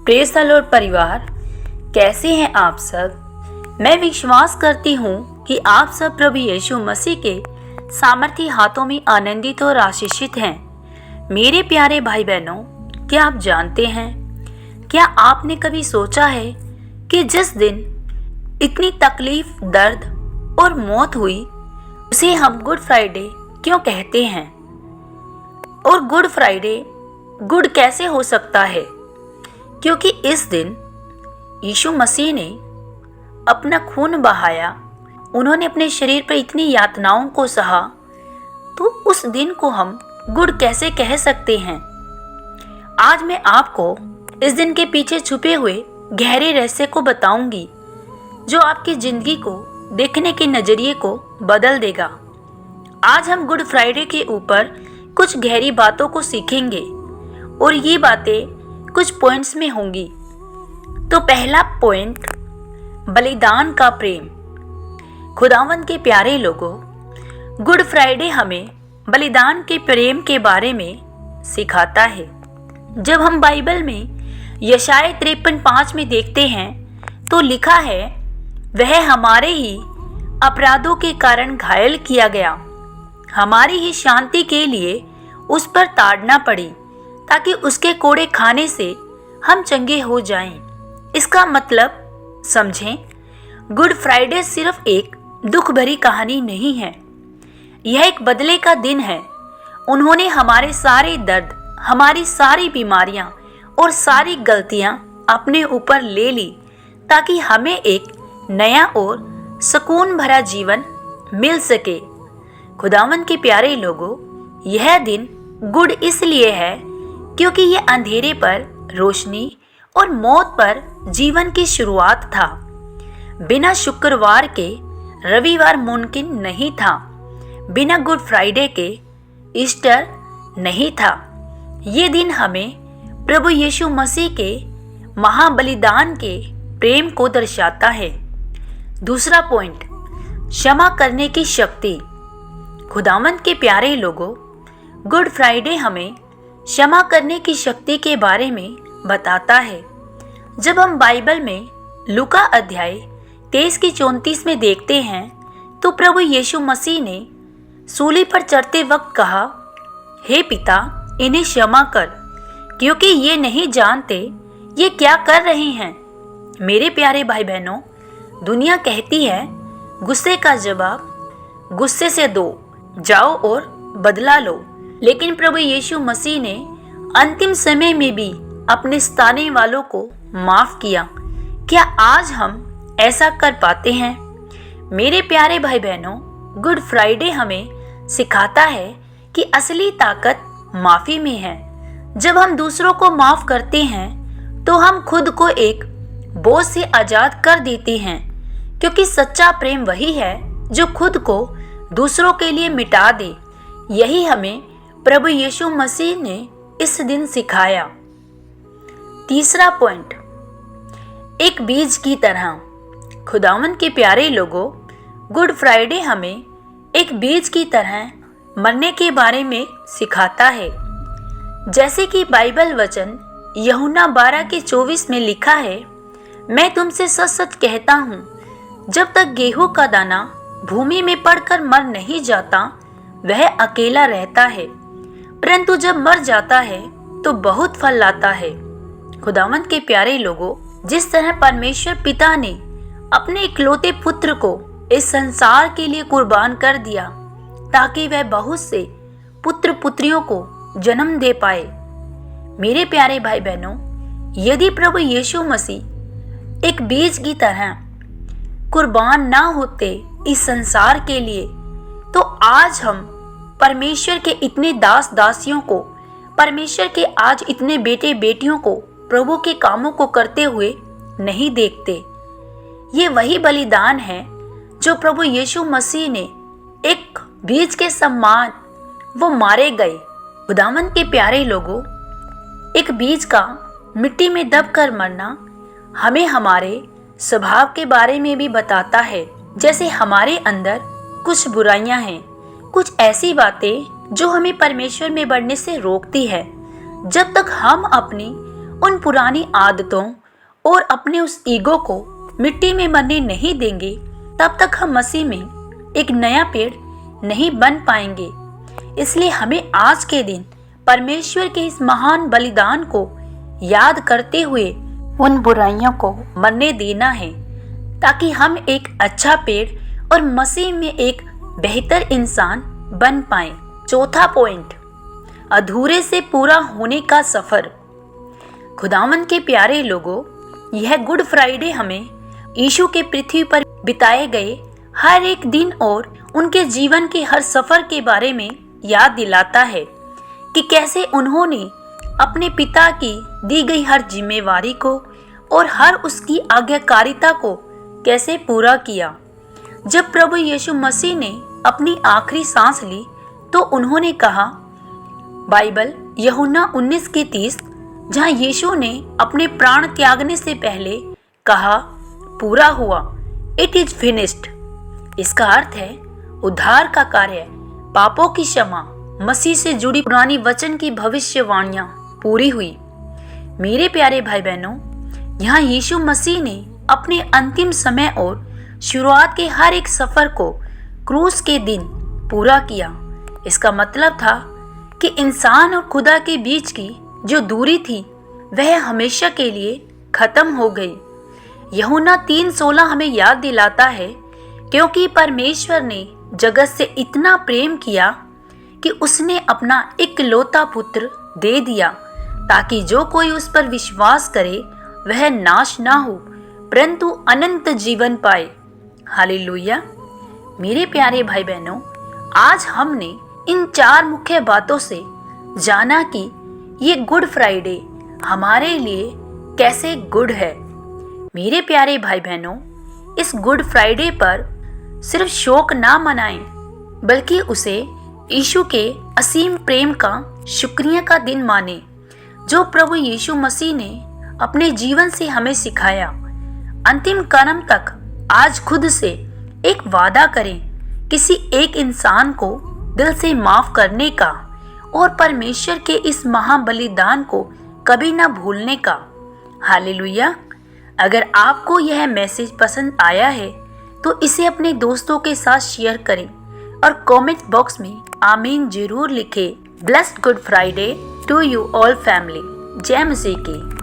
Praise the Lord परिवार, कैसे हैं आप सब। मैं विश्वास करती हूँ कि आप सब प्रभु यीशु मसीह के सामर्थी हाथों में आनंदित और आशीषित हैं। मेरे प्यारे भाई बहनों, क्या आप जानते हैं, क्या आपने कभी सोचा है कि जिस दिन इतनी तकलीफ, दर्द और मौत हुई उसे हम गुड फ्राइडे क्यों कहते हैं? और गुड फ्राइडे गुड कैसे हो सकता है? क्योंकि इस दिन यीशु मसीह ने अपना खून बहाया, उन्होंने अपने शरीर पर इतनी यातनाओं को सहा, तो उस दिन को हम गुड कैसे कह सकते हैं? आज मैं आपको इस दिन के पीछे छुपे हुए गहरे रहस्य को बताऊंगी, जो आपकी जिंदगी को देखने के नजरिए को बदल देगा। आज हम गुड फ्राइडे के ऊपर कुछ गहरी बातों को सीखेंगे और ये बातें कुछ पॉइंट्स में होंगी। तो पहला पॉइंट, बलिदान का प्रेम। खुदावंद के प्यारे लोगों, गुड फ्राइडे हमें बलिदान के प्रेम के बारे में सिखाता है। जब हम बाइबल में यशाया 53:5 में देखते हैं तो लिखा है, वह हमारे ही अपराधों के कारण घायल किया गया, हमारी ही शांति के लिए उस पर ताड़ना पड़ी, ताकि उसके कोड़े खाने से हम चंगे हो जाएं। इसका मतलब समझें, गुड फ्राइडे सिर्फ एक दुख भरी कहानी नहीं है, यह एक बदले का दिन है। उन्होंने हमारे सारे दर्द, हमारी सारी बीमारियां और सारी गलतियां अपने ऊपर ले ली, ताकि हमें एक नया और सुकून भरा जीवन मिल सके। खुदावंद के प्यारे लोगों, यह दिन गुड इसलिए है क्योंकि यह अंधेरे पर रोशनी और मौत पर जीवन की शुरुआत था। बिना शुक्रवार के रविवार मुमकिन नहीं था, बिना गुड फ्राइडे के ईस्टर नहीं था। ये दिन हमें प्रभु यीशु मसीह के महाबलिदान के प्रेम को दर्शाता है। दूसरा पॉइंट, क्षमा करने की शक्ति। खुदावंद के प्यारे लोगों, गुड फ्राइडे हमें क्षमा करने की शक्ति के बारे में बताता है। जब हम बाइबल में लूका अध्याय 23-34 में देखते हैं तो प्रभु यीशु मसीह ने सूली पर चढ़ते वक्त कहा, हे पिता, इन्हें क्षमा कर, क्योंकि ये नहीं जानते ये क्या कर रहे हैं। मेरे प्यारे भाई बहनों, दुनिया कहती है गुस्से का जवाब गुस्से से दो, जाओ और बदला लो, लेकिन प्रभु यीशु मसीह ने अंतिम समय में भी अपने सताने वालों को माफ किया। क्या आज हम ऐसा कर पाते हैं? मेरे प्यारे भाई बहनों, गुड फ्राइडे हमें सिखाता है कि असली ताकत माफी में है। जब हम दूसरों को माफ करते हैं तो हम खुद को एक बोझ से आजाद कर देते हैं, क्योंकि सच्चा प्रेम वही है जो खुद को दूसरों के लिए मिटा दे। यही हमें प्रभु यीशु मसीह ने इस दिन सिखाया। तीसरा पॉइंट, एक बीज की तरह। खुदावंद के प्यारे लोगों, गुड फ्राइडे हमें एक बीज की तरह मरने के बारे में सिखाता है। जैसे कि बाइबल वचन यूहन्ना 12:24 में लिखा है, मैं तुमसे सच सच कहता हूँ, जब तक गेहूं का दाना भूमि में पड़कर मर नहीं जाता वह अकेला रहता है, परंतु जब मर जाता है तो बहुत फल लाता है। खुदावंद के प्यारे लोगों, जिस तरह परमेश्वर पिता ने अपने इकलौते पुत्र को इस संसार के लिए कुर्बान कर दिया ताकि वह बहुत से पुत्र पुत्रियों को जन्म दे पाए। मेरे प्यारे भाई बहनों, यदि प्रभु यीशु मसीह एक बीज की तरह कुर्बान ना होते इस संसार के लिए, तो आज हम परमेश्वर के इतने दास दासियों को, परमेश्वर के आज इतने बेटे बेटियों को प्रभु के कामों को करते हुए नहीं देखते। ये वही बलिदान है जो प्रभु यीशु मसीह ने एक बीज के समान वो मारे गए। खुदावंद के प्यारे लोगों, एक बीज का मिट्टी में दबकर मरना हमें हमारे स्वभाव के बारे में भी बताता है। जैसे हमारे अंदर कुछ बुराइयां हैं, कुछ ऐसी बातें जो हमें परमेश्वर में बढ़ने से रोकती है। जब तक हम अपनी उन पुरानी आदतों और अपने उस ईगो को मिट्टी में मरने नहीं देंगे, तब तक हम मसीह में एक नया पेड़ नहीं बन पाएंगे। इसलिए हमें आज के दिन परमेश्वर के इस महान बलिदान को याद करते हुए उन बुराइयों को मरने देना है, ताकि हम एक अच्छा पेड़ और मसीह में एक बेहतर इंसान बन पाए। चौथा पॉइंट, अधूरे से पूरा होने का सफर। खुदावंद के प्यारे लोगों, यह गुड फ्राइडे हमें यीशु के पृथ्वी पर बिताए गए हर एक दिन और उनके जीवन के हर सफर के बारे में याद दिलाता है कि कैसे उन्होंने अपने पिता की दी गई हर जिम्मेवारी को और हर उसकी आज्ञाकारिता को कैसे पूरा किया। जब प्रभु यीशु मसीह ने अपनी आखिरी सांस ली तो उन्होंने कहा, बाइबल यूहन्ना 19:30, जहां यीशु ने अपने प्राण त्यागने से पहले कहा, पूरा हुआ, इट इज फिनिश्ड। इसका अर्थ है उद्धार का कार्य, पापों की क्षमा, मसीह से जुड़ी पुरानी वचन की भविष्यवाणियां पूरी हुई। मेरे प्यारे भाई बहनों, यहाँ यीशु मसीह ने अपने अंतिम समय और शुरुआत के हर एक सफर को क्रूस के दिन पूरा किया। इसका मतलब था कि इंसान और खुदा के बीच की जो दूरी थी वह हमेशा के लिए खत्म हो गई। यूहन्ना 3:16 हमें याद दिलाता है, क्योंकि परमेश्वर ने जगत से इतना प्रेम किया कि उसने अपना इकलौता पुत्र दे दिया, ताकि जो कोई उस पर विश्वास करे वह नाश ना हो परंतु अनंत जीवन पाए। हालेलुया। मेरे प्यारे भाई बहनों, आज हमने इन 4 मुख्य बातों से जाना कि ये गुड फ्राइडे हमारे लिए कैसे गुड है। मेरे प्यारे भाई बहनों, इस गुड फ्राइडे पर सिर्फ शोक ना मनाएं, बल्कि उसे यीशु के असीम प्रेम का शुक्रिया का दिन माने, जो प्रभु यीशु मसीह ने अपने जीवन से हमें सिखाया। अंतिम कर्म तक आज खुद से एक वादा करें, किसी एक इंसान को दिल से माफ करने का और परमेश्वर के इस महाबलिदान को कभी ना भूलने का। हालेलुया। अगर आपको यह मैसेज पसंद आया है तो इसे अपने दोस्तों के साथ शेयर करें और कमेंट बॉक्स में आमीन जरूर लिखें। Blessed Good Friday to you all family. जय मसीह की।